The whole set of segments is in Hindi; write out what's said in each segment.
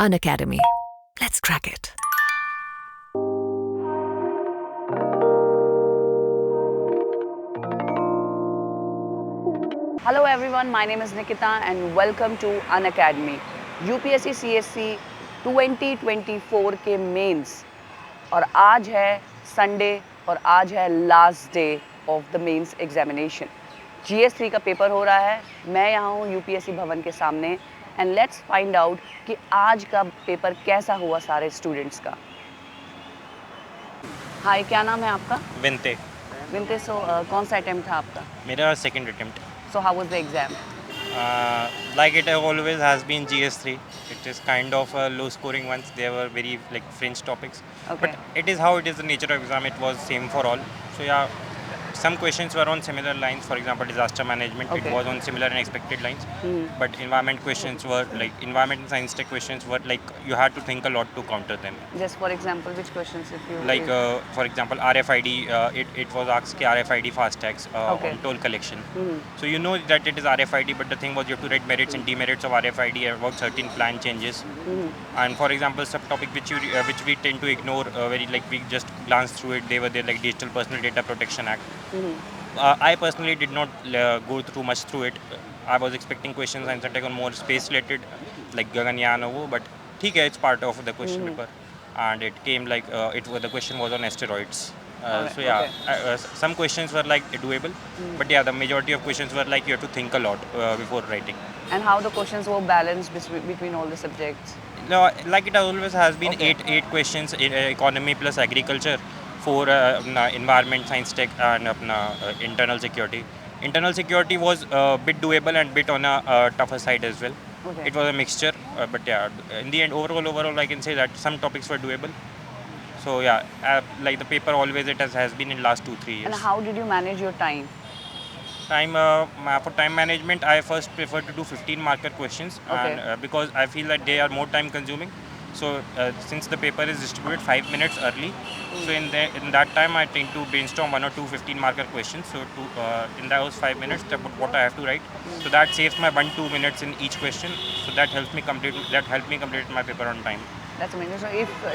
Unacademy. Let's crack it. Hello everyone, my name is Nikita and welcome to Unacademy. UPSC CSC 2024 के मेंस और आज है संडे और आज है last day of the mains examination. GS3 का पेपर हो रहा है। मैं यहाँ हूँ UPSC भवन के सामने एंड लेट्स फाइंड आउट कि आज का पेपर कैसा हुआ सारे स्टूडेंट्स का। हाय, क्या नाम है आपका? विनते। विनते, कौन सा अटेम्प्ट था आपका? मेरा second attempt. So how was the exam? Like it always has been GS3. It is kind of a low scoring ones. They were very like fringe topics. Okay. But it is how it is the nature of exam. It was same for all. So yeah, some questions were on similar lines. For example, disaster management. Okay. It was on similar and expected lines. But environment questions were like environment and science tech questions were like you had to think a lot to counter them. Just for example, which questions if you Like for example, RFID. It was asked कि RFID FASTags Okay. on toll collection. So you know that it is RFID, but the thing was you have to write merits and demerits of RFID about certain plan changes. And for example, subtopic which we tend to ignore very like we just glance through it. They were there like Digital Personal Data Protection Act. I personally did not go through much through it. I was expecting questions and something on more space related, like Gaganyaan or wo, but ठीक है, it's part of the question paper. And it came like the question was on asteroids. Alright, So yeah, okay. some questions were like doable, but yeah, the majority of questions were like you have to think a lot before writing. and how the questions were balanced between all the subjects? No, like it always has been Okay. eight questions in economy plus agriculture, for environment, science tech, and internal security. Internal security was a bit doable and bit on a tougher side as well. Okay. It was a mixture, but yeah, in the end, overall, I can say that some topics were doable. So yeah, like the paper always it has been in last 2-3 years. And how did you manage your time? For time management, I first prefer to do 15 marker questions, Okay. and because I feel that they are more time consuming. So since the paper is distributed 5 minutes early, so in that time I tend to brainstorm 1 or 2 15 marker questions. So in those 5 minutes, about what I have to write. So that saves my 1-2 minutes in each question. So that helps me complete my paper on time. That's amazing. So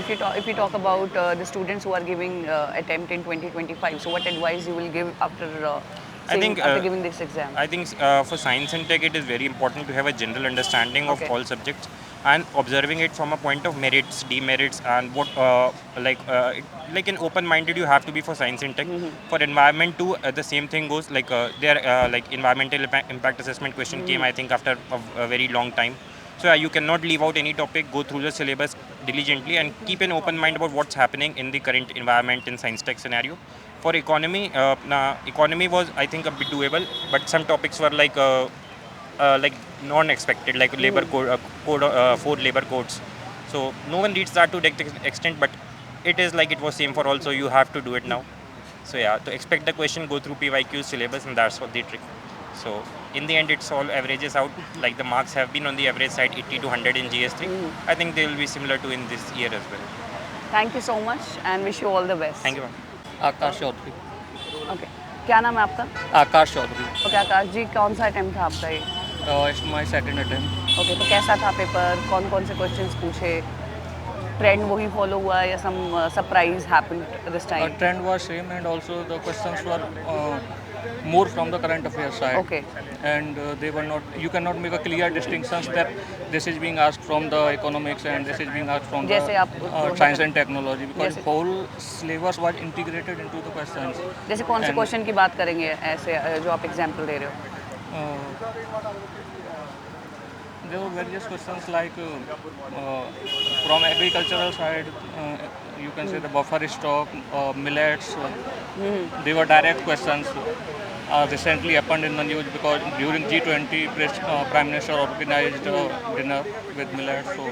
if you talk about the students who are giving attempt in 2025, so what advice you will give after after giving this exam? I think for science and tech, it is very important to have a general understanding of Okay. all subjects and observing it from a point of merits, demerits, and what like an open-minded you have to be for science and tech. For environment too, the same thing goes. Like like environmental impact assessment question came, I think, after a very long time. So yeah, you cannot leave out any topic. Go through the syllabus diligently and keep an open mind about what's happening in the current environment and science tech scenario. For economy, economy was I think a bit doable, but some topics were like non-expected, like labor code, 4 labor codes. So no one reads that to that extent, but it is like it was same for all. So you have to do it now. So yeah, to expect the question, go through PYQ syllabus, and that's what the trick. So in the end, it's all averages out. Like the marks have been on the average side, 80 to 100 in GS3. I think they will be similar to in this year as well. Thank you so much and wish you all the best. Thank you, ma'am. Akash Chaudhary. Okay. क्या नाम है आपका? आकाश चौधरी। Okay, आकाश जी, कौन सा अटेम्प्ट था आपका ये? It's my second attempt. Okay, तो कैसा था पेपर? कौन कौन से क्वेश्चंस पूछे? ट्रेंड वही फॉलो हुआ या some surprise happened this time? Trend was same and also the questions were more from the current affairs side. Okay. And they were not. You cannot make a clear distinctions that this is being asked from the economics and this is being asked from the जैसे आप science and technology, because जैसे- whole syllabus was integrated into the questions. जैसे कौन से And- क्वेश्चन की बात करेंगे ऐसे जो आप एग्जांपल दे रहे हो? There were various questions like from agricultural side, you can say the buffer stock, millets. They were direct questions. Recently happened in the news because during G20, Prime Minister organized a dinner with millets. So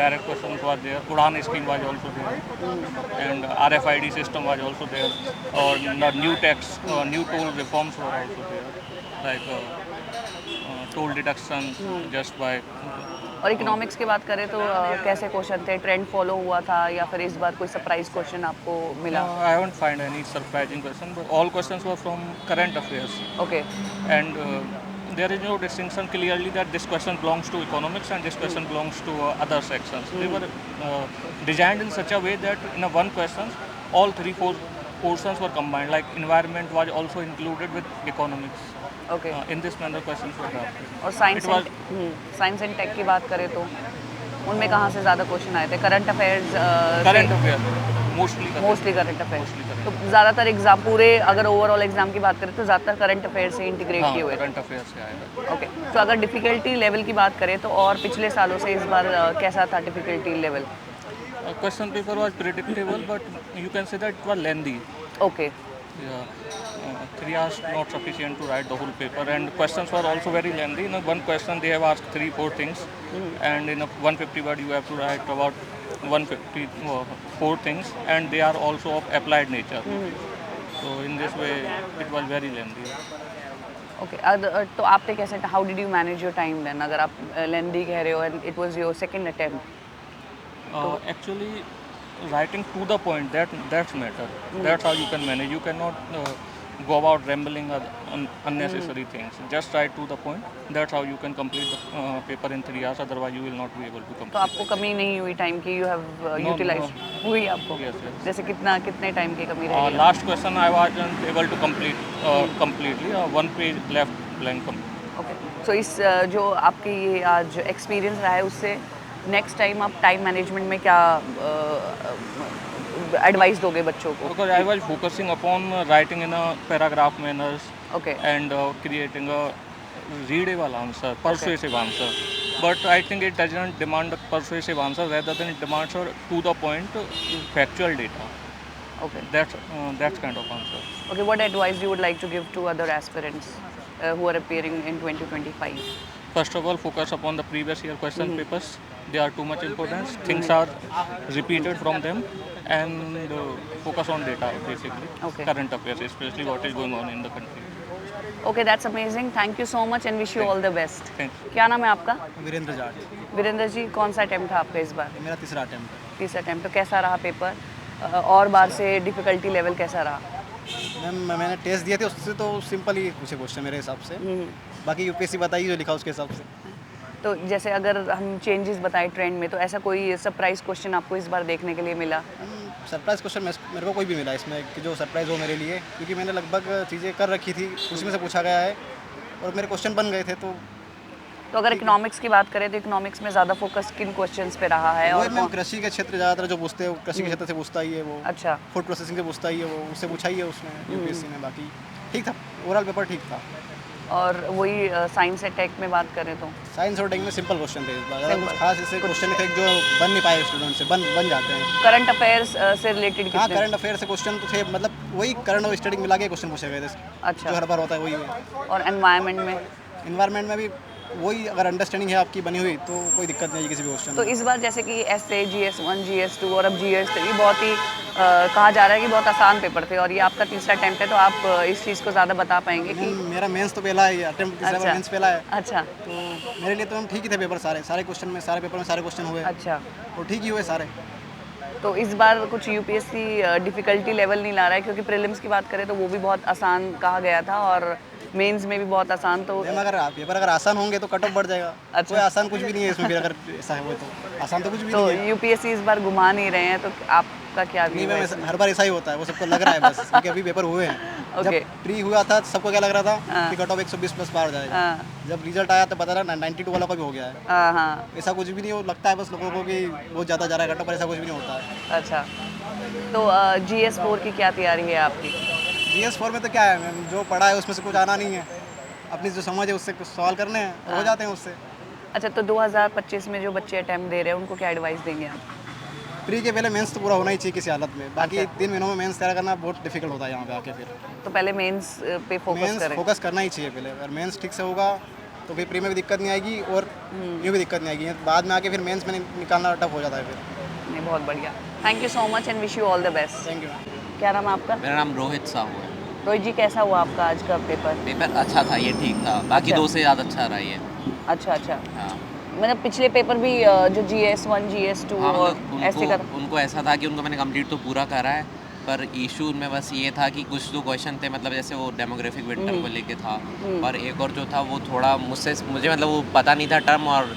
direct questions were there. Udan scheme was also there, and RFID system was also there. Or the new tax, new toll reforms were also there, like toll deduction just by. और इकोनॉमिक्स की बात करें तो कैसे क्वेश्चन थे? ट्रेंड फॉलो हुआ था या फिर इस बार कोई सरप्राइज क्वेश्चन आपको मिला? I haven't find any surprising question, but all questions were from current affairs. Okay. And there is no distinction clearly that this question belongs to economics and this question belongs to other sections. They were designed in such a way that in a one question, all four portions were combined. Like environment was also included with economics. Okay In this manner, questions were drafted. और science It was science and tech की बात करें तो उनमें कहाँ से ज़्यादा क्वेश्चन आए थे? Current affairs current affairs, mostly current. Mostly current affairs Mostly current. तो ज़्यादातर एग्जाम पूरे अगर ओवरऑल एग्जाम की बात करें तो ज़्यादातर करंट अफेयर से इंटीग्रेट हाँ, किए हुए थे। करंट अफेयर्स से आएगा. ओके तो अगर डिफ़िकल्टी लेवल की बात करें तो और पिछले सालों से इस बार कैसा था difficulty level? Question paper was predictable, but you can say that it was lengthy. Okay Yeah. 3 hours not sufficient to write the whole paper, and questions were also very lengthy. In a one question, they have asked 3-4 things, and in a 150 word, you have to write about 154 things, and they are also of applied nature. So in this way, it was very lengthy. Okay तो आपने कैसे how did you manage your time then अगर आप लेंदी कह रहे हो and it was your second attempt? Actually, writing to the point that's matter. That's how you can manage. You cannot go about rambling unnecessary things. Just write to the point. That's how you can complete the paper in 3 hours. Otherwise, you will not be able to complete. तो आपको कमी नहीं हुई टाइम की? यू हैव यूटिलाइज हुई आपको? Yes, yes. जैसे कितने टाइम की कमी रही? Last question I wasn't able to complete completely. One page left blank. Okay so इस जो आपकी ये आज एक्सपीरियंस रहा है उससे नेक्स्ट टाइम आप टाइम मैनेजमेंट में क्या एडवाइस दोगे बच्चों को? Because I was focusing upon writing in a paragraph manners okay and creating a readable answer, persuasive answer. But I think it doesn't demand a persuasive answer, rather than it demands a to the point factual data. Okay That's kind of answer. Okay what advice you would like to give to other aspirants who are appearing in 2025? First of all, focus upon the previous year question papers. They are too much important. Things are repeated from them, and focus on data basically. Okay. Current affairs, especially what is going on in the country. Okay that's amazing, thank you so much and wish you all the best. Thank you. क्या नाम है आपका? वीरेंद्र जाट। वीरेंद्र जी, कौन सा अटेम्प्ट था आपका इस बार? मेरा तीसरा अटेम्प्ट है। तीसरा अटेम्प्ट। तो कैसा रहा पेपर और बार से डिफ़िकल्टी लेवल कैसा रहा? मैम मैंने टेस्ट दिए थे, उससे तो सिंपल ही पूछे क्वेश्चन मेरे हिसाब से। बाकी यूपीएससी बताइए जो लिखा उसके हिसाब से। तो जैसे अगर हम चेंजेस बताएं ट्रेंड में, तो ऐसा कोई सरप्राइज क्वेश्चन आपको इस बार देखने के लिए मिला? सरप्राइज क्वेश्चन मेरे को कोई भी मिला इसमें कि जो सरप्राइज हो मेरे लिए, क्योंकि मैंने लगभग चीज़ें कर रखी थी, उसमें से पूछा गया है और मेरे क्वेश्चन बन गए थे। तो अगर इकोनॉमिक्स की बात करें तो इकोनॉमिक्स में ज़्यादा फोकस किन क्वेश्चंस पे रहा है? और मैम कृषि के क्षेत्र ज़्यादातर जो पूछते हैं कृषि के क्षेत्र से पूछता ही है वो। अच्छा, फूड प्रोसेसिंग से पूछता ही है वो, उससे पूछा ही है उसमें यूपीएससी में। बाकी ठीक था, ओवरऑल पेपर ठीक था। और वही साइंस से टेक में बात करें तो साइंस और टेक में सिंपल क्वेश्चन थे इस बार, ज़्यादा कुछ खास ऐसे क्वेश्चन थे जो बन नहीं पाए स्टूडेंट से, बन जाते हैं। करंट अफेयर्स से रिलेटेड हाँ, कितने? करंट अफेयर से क्वेश्चन तो थे, मतलब वही करंट और स्टडी मिला के क्वेश्चन पूछे गए थे। अच्छा। जो हर बार होता है वही है। और एनवायरनमेंट में? इन्वायरमेंट में भी वही, अगर अंडरस्टैंडिंग है आपकी बनी हुई तो कोई दिक्कत नहीं है किसी भी क्वेश्चन तो में। इस बार जैसे कि एसए, GS1, GS2 और अब GS3 बहुत ही कहा जा रहा है कि बहुत आसान पेपर थे, और ये आपका तीसरा अटेम्प्ट है, तो आप इस चीज़ को ज़्यादा बता पाएंगे कि? मेरा मेंस तो पहला है, अटेम्प्ट तीसरा अच्छा। मेंस पहला है, अच्छा तो मेरे लिए तो ठीक ही थे पेपर सारे क्वेश्चन में, सारे पेपर में सारे क्वेश्चन हुए अच्छा। और ठीक ही हुए सारे। तो इस बार कुछ यूपीएससी डिफ़िकल्टी लेवल नहीं ला रहा है, क्योंकि प्रीलिम्स की बात करें तो वो भी बहुत आसान कहा गया था और मेंस में भी बहुत आसान। तो मैम अगर पेपर अगर आसान होंगे तो कट ऑफ बढ़ जाएगा। अच्छा। कोई आसान कुछ भी नहीं है इसमें, फिर अगर ऐसा है तो आसान तो कुछ भी तो नहीं है। यूपीएससी इस बार घुमा नहीं रहे हैं, तो आपका क्या नहीं व्यू है? मैम, हर बार ऐसा ही होता है, वो सबको लग रहा है बस, क्योंकि अभी पेपर हुए हैं। जब ओके। प्री हुआ था सबको क्या लग रहा था हाँ। कि कट ऑफ 120 प्लस पार जाएगा। हाँ जब रिजल्ट आया तो पता लगा 92 वाला का भी हो गया है। हाँ हाँ, ऐसा कुछ भी नहीं हो, लगता है बस लोगों को कि बहुत ज़्यादा जा रहा है कट ऑफ, पर ऐसा कुछ भी नहीं होता है। अच्छा। तो GS4 की क्या तैयारी है आपकी? GS4 में तो क्या है मैम, जो पढ़ा है उसमें से कुछ आना नहीं है, अपनी जो समझ है उससे कुछ सवाल करने हैं, हो जाते हैं उससे। अच्छा, तो 2025 में जो बच्चे अटेम्प्ट दे रहे हैं उनको क्या एडवाइस देंगे आप? प्री के पहले मेंस तो पूरा होना ही चाहिए किसी हालत में, बाकी 3 महीनों में मेंस तैयार करना बहुत डिफिकल्ट होता है यहाँ पे आके। फिर तो पहले मेंस पे फोकस मेंस करें। फोकस करना ही चाहिए पहले। अगर मेंस ठीक से होगा तो फिर प्री में भी दिक्कत नहीं आएगी और यूँ भी दिक्कत नहीं आएगी, बाद में आके फिर मेंस में निकालना टफ हो जाता है फिर। नहीं, बहुत बढ़िया, thank you so much and wish you all the best. Thank you. क्या नाम है आपका? मेरा नाम रोहित साहू है। रोहित जी, कैसा हुआ आपका आज का पेपर? पेपर अच्छा था, ये ठीक था, बाकी अच्छा। 2 से ज़्यादा अच्छा रहा ये। अच्छा अच्छा, हाँ, मतलब पिछले पेपर भी जो GS1, GS2 हाँ, और मतलब ऐसे का उनको ऐसा था कि उनको मैंने कंप्लीट तो पूरा करा है, पर इशू में बस ये था कि कुछ जो क्वेश्चन थे मतलब जैसे वो डेमोग्राफिक विंटर को लेके था, और एक और जो था वो थोड़ा मुझे मतलब वो पता नहीं था टर्म, और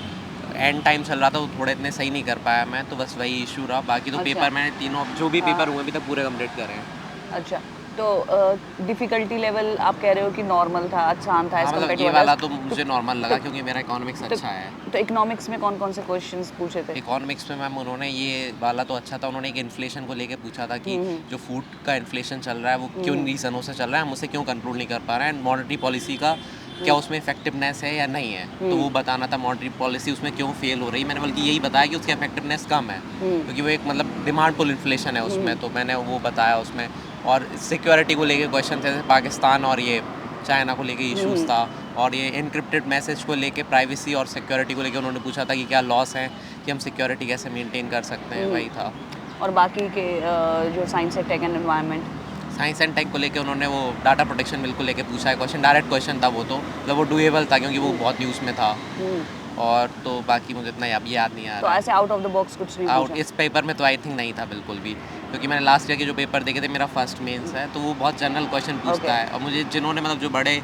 एंड टाइम चल रहा था, वो थोड़े इतने सही नहीं कर पाया मैं, तो बस वही इशू रहा। बाकी तो अच्छा। पेपर मैंने तीनों जो भी हाँ। पेपर हुए अभी तक पूरे कंप्लीट करे हैं। अच्छा, तो डिफ़िकल्टी लेवल आप कह रहे हो कि नॉर्मल था, आसान था हाँ एज़ मतलब कम्पेयर ये टू वाला अदर्स। तो मुझे नॉर्मल लगा क्योंकि मेरा इकोनॉमिक्स अच्छा है। तो इकोनॉमिक्स में कौन-कौन से क्वेश्चंस पूछे थे? इकोनॉमिक्स में मैम उन्होंने ये वाला तो अच्छा था, उन्होंने एक इन्फ्लेशन को लेके पूछा था कि जो फूड का इन्फ्लेशन चल रहा है वो किन रीज़नों से चल रहा है, हम उसे क्यों कंट्रोल नहीं कर पा रहे हैं, एंड मॉनेटरी पॉलिसी का क्या उसमें इफेक्टिवनेस है या नहीं है, तो वो बताना था मॉनेटरी पॉलिसी उसमें क्यों फेल हो रही है। मैंने बल्कि यही बताया कि उसकी इफेक्टिवनेस कम है क्योंकि वो एक मतलब डिमांड पुल इन्फ्लेशन है उसमें, तो मैंने वो बताया उसमें। और सिक्योरिटी को लेके क्वेश्चन थे, पाकिस्तान और ये चाइना को लेके इश्यूज था, और ये इनक्रिप्टेड मैसेज को लेके प्राइवेसी और सिक्योरिटी को लेके उन्होंने पूछा था कि क्या लॉस है, कि हम सिक्योरिटी कैसे मेंटेन कर सकते हैं, वही था। और बाकी के जो साइंस है, tech and environment? Science and tech को लेके उन्होंने वो डाटा प्रोटेक्शन बिल को लेके पूछा है क्वेश्चन, डायरेक्ट क्वेश्चन था वो, तो मतलब वो डूएबल था क्योंकि वो बहुत न्यूज़ में था। और तो बाकी मुझे इतना याद नहीं आ तो रहा। ऐसे आउट ऑफ द बॉक्स कुछ नहीं आउट पूछा? इस पेपर में तो आई थिंक नहीं था बिल्कुल भी, क्योंकि मैंने लास्ट ईयर के जो पेपर देखे थे, मेरा फर्स्ट मेंस है, तो वो बहुत जनरल क्वेश्चन पूछता है, और मुझे जिन्होंने मतलब जो बड़े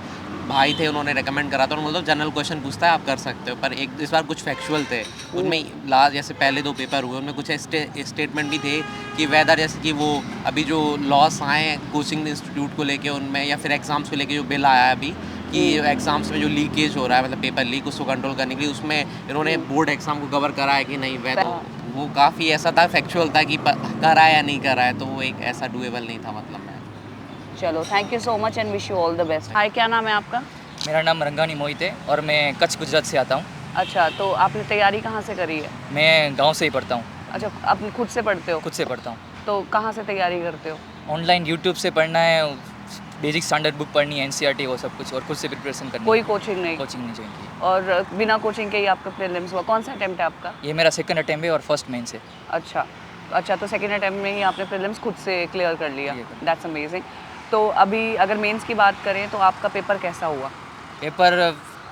भाई थे उन्होंने रेकमेंड करा था, उन्होंने बोला जनरल क्वेश्चन पूछता है आप कर सकते हो, पर एक इस बार कुछ फैक्चुअल थे उनमें। लास्ट जैसे पहले 2 पेपर हुए उनमें कुछ स्टेटमेंट भी थे कि वेदर जैसे कि वो अभी जो लॉस आए हैं कोचिंग इंस्टीट्यूट को लेके उनमें, या फिर एग्ज़ाम्स को लेके जो बिल आया है अभी कि एग्ज़ाम्स में जो लीकेज हो रहा है मतलब पेपर लीक उसको कंट्रोल करने के लिए, उसमें इन्होंने बोर्ड एग्ज़ाम को कवर करा है कि नहीं, वह तो वो काफ़ी ऐसा था फैक्चुअल था कि करा है या नहीं करा है, तो वो एक ऐसा डूएबल नहीं था मतलब मैं। चलो, thank you so much and wish you all the best. Hi, क्या नाम है आपका? मेरा नाम रंगानी मोहित है और मैं कच्छ गुजरात से आता हूँ। अच्छा, तो आपने तैयारी कहाँ से करी है? मैं गांव से ही पढ़ता हूँ, अच्छा, आप खुद से पढ़ते हो? खुद से पढ़ता हूँ। तो कहाँ से तैयारी करते हो? ऑनलाइन यूट्यूब से पढ़ना है, बेसिक स्टैंडर्ड बुक पढ़नी है, एनसीईआरटी वो सब कुछ, और खुद से प्रिपरेशन करनी कोई है। कोचिंग नहीं? कोचिंग नहीं ज्वाइन की। और बिना कोचिंग के ही आपका प्रीलिम्स हुआ? कौन सा अटेम्प्ट है आपका? ये मेरा सेकंड अटेम्प्ट है और फर्स्ट मेन से। अच्छा, अच्छा, तो सेकंड अटेम्प्ट में ही आपने प्रीलिम्स खुद से क्लियर कर लिया। Clear कर दैट्स अमेजिंग। तो अभी अगर मेंस की बात करें तो आपका पेपर कैसा हुआ? पेपर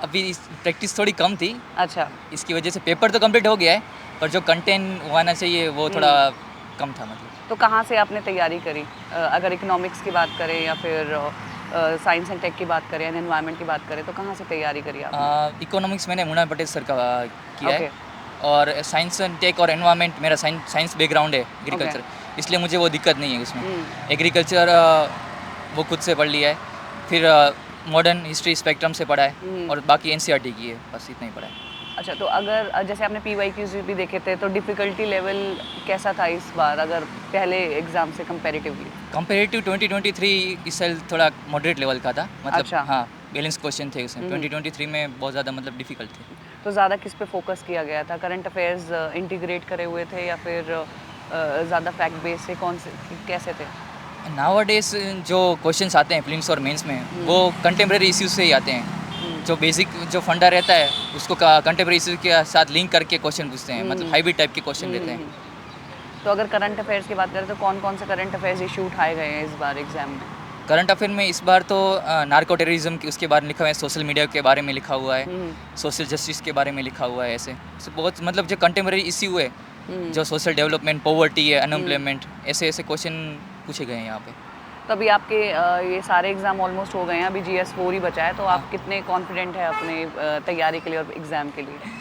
अभी प्रैक्टिस थोड़ी कम थी, अच्छा, इसकी वजह से पेपर तो कंप्लीट हो गया है, पर जो कंटेंट आना चाहिए वो थोड़ा कम था मतलब। तो कहाँ से आपने तैयारी करी? अगर इकोनॉमिक्स की बात करें या फिर साइंस एंड टेक की बात करें, एनवायरनमेंट की बात करें, तो कहाँ से तैयारी करी आपने? इकोनॉमिक्स मैंने मुन्ना पटेल सर का किया ओके। है, और साइंस एंड टेक और एनवायरनमेंट मेरा साइंस बैकग्राउंड है, एग्रीकल्चर, इसलिए मुझे वो दिक्कत नहीं है उसमें। एग्रीकल्चर वो खुद से पढ़ लिया है, फिर मॉडर्न हिस्ट्री स्पेक्ट्रम से पढ़ा है, और बाकी एनसीईआरटी की है, बस इतना ही पढ़ा है। अच्छा, तो अगर जैसे आपने PYQs भी देखे थे, तो डिफ़िकल्टी लेवल कैसा था इस बार अगर पहले एग्ज़ाम से कंपैरेटिवली? कंपेरेटिव 2023 इस साल थोड़ा मॉडरेट लेवल का था, मतलब अच्छा। हाँ, बैलेंस क्वेश्चन थे उसमें। 2023 में बहुत ज़्यादा मतलब डिफ़िकल्ट थे। तो ज़्यादा किस पे फोकस किया गया था? करंट अफेयर्स इंटीग्रेट करे हुए थे या फिर ज़्यादा फैक्ट बेस से, कौन से कैसे थे? नाउअडेज जो क्वेश्चंस आते हैं प्रीलिम्स और मेंस में, वो कंटेम्प्रेरी इश्यूज से ही आते हैं। जो बेसिक जो फंडा रहता है उसको कंटेम्प्रेरी इश्यूज के साथ लिंक करके क्वेश्चन पूछते हैं, मतलब हाइब्रिड टाइप के क्वेश्चन रहते हैं। तो अगर करंट अफेयर्स की बात करें तो कौन कौन से करंट अफेयर्स इशू उठाए गए हैं इस बार एग्ज़ाम में? करंट अफेयर में इस बार तो नार्को टेररिज्म के उसके बारे में लिखा हुआ है, सोशल मीडिया के बारे में लिखा हुआ है, सोशल जस्टिस के बारे में लिखा हुआ है, ऐसे बहुत मतलब जो कंटेम्प्रेरी इश्यू है, जो सोशल डेवलपमेंट, पॉवर्टी है, अनएम्प्लॉयमेंट, ऐसे ऐसे क्वेश्चन पूछे गए हैं यहाँ पे। तो अभी आपके ये सारे एग्ज़ाम ऑलमोस्ट हो गए हैं, अभी GS4 ही बचा है, तो आप कितने कॉन्फिडेंट हैं अपने तैयारी के लिए और एग्ज़ाम के लिए?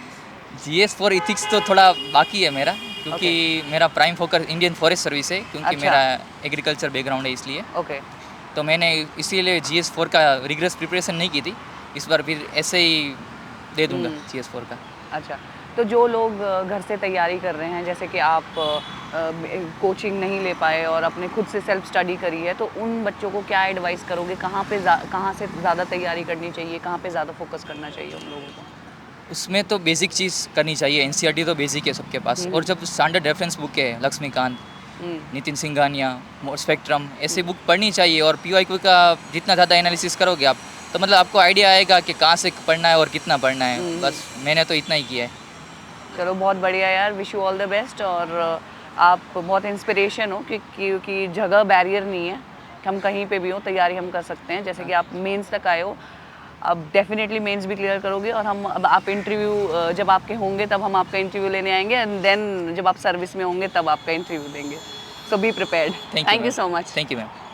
GS4 इथिक्स तो थोड़ा बाकी है मेरा, क्योंकि मेरा prime focus Indian forest service है, क्योंकि अच्छा। मेरा एग्रीकल्चर बैकग्राउंड है इसलिए। ओके। तो मैंने इसीलिए GS4 का रिग्रेस प्रिपरेशन नहीं की थी, इस बार फिर ऐसे ही दे दूंगा GS4 का। अच्छा, तो जो लोग घर से तैयारी कर रहे हैं, जैसे कि आप कोचिंग नहीं ले पाए और अपने खुद से सेल्फ स्टडी करी है, तो उन बच्चों को क्या एडवाइस करोगे? कहाँ से ज़्यादा तैयारी करनी चाहिए, कहाँ पे ज़्यादा फोकस करना चाहिए उन लोगों को? उसमें तो बेसिक चीज़ करनी चाहिए, एनसीईआरटी तो बेसिक है सबके पास, और जब स्टैंडर्ड रेफरेंस बुक है लक्ष्मीकांत, नितिन सिंघानिया, स्पेक्ट्रम, ऐसे बुक पढ़नी चाहिए। और PYQ का जितना ज़्यादा एनालिसिस करोगे आप, तो मतलब आपको आइडिया आएगा कि कहाँ से पढ़ना है और कितना पढ़ना है। बस मैंने तो इतना ही किया है। चलो, बहुत बढ़िया यार, wish you all the best. और आप बहुत इंस्पिरेशन हो, क्योंकि जगह बैरियर नहीं है, हम कहीं पे भी हो तैयारी हम कर सकते हैं। जैसे कि आप मेंस तक आए हो, अब डेफिनेटली मेंस भी क्लियर करोगे, और हम अब आप इंटरव्यू जब आपके होंगे तब हम आपका इंटरव्यू लेने आएंगे, एंड देन जब आप सर्विस में होंगे तब आपका इंटरव्यू देंगे। So be prepared. Thank you, you ma'am. so much. Thank you, ma'am.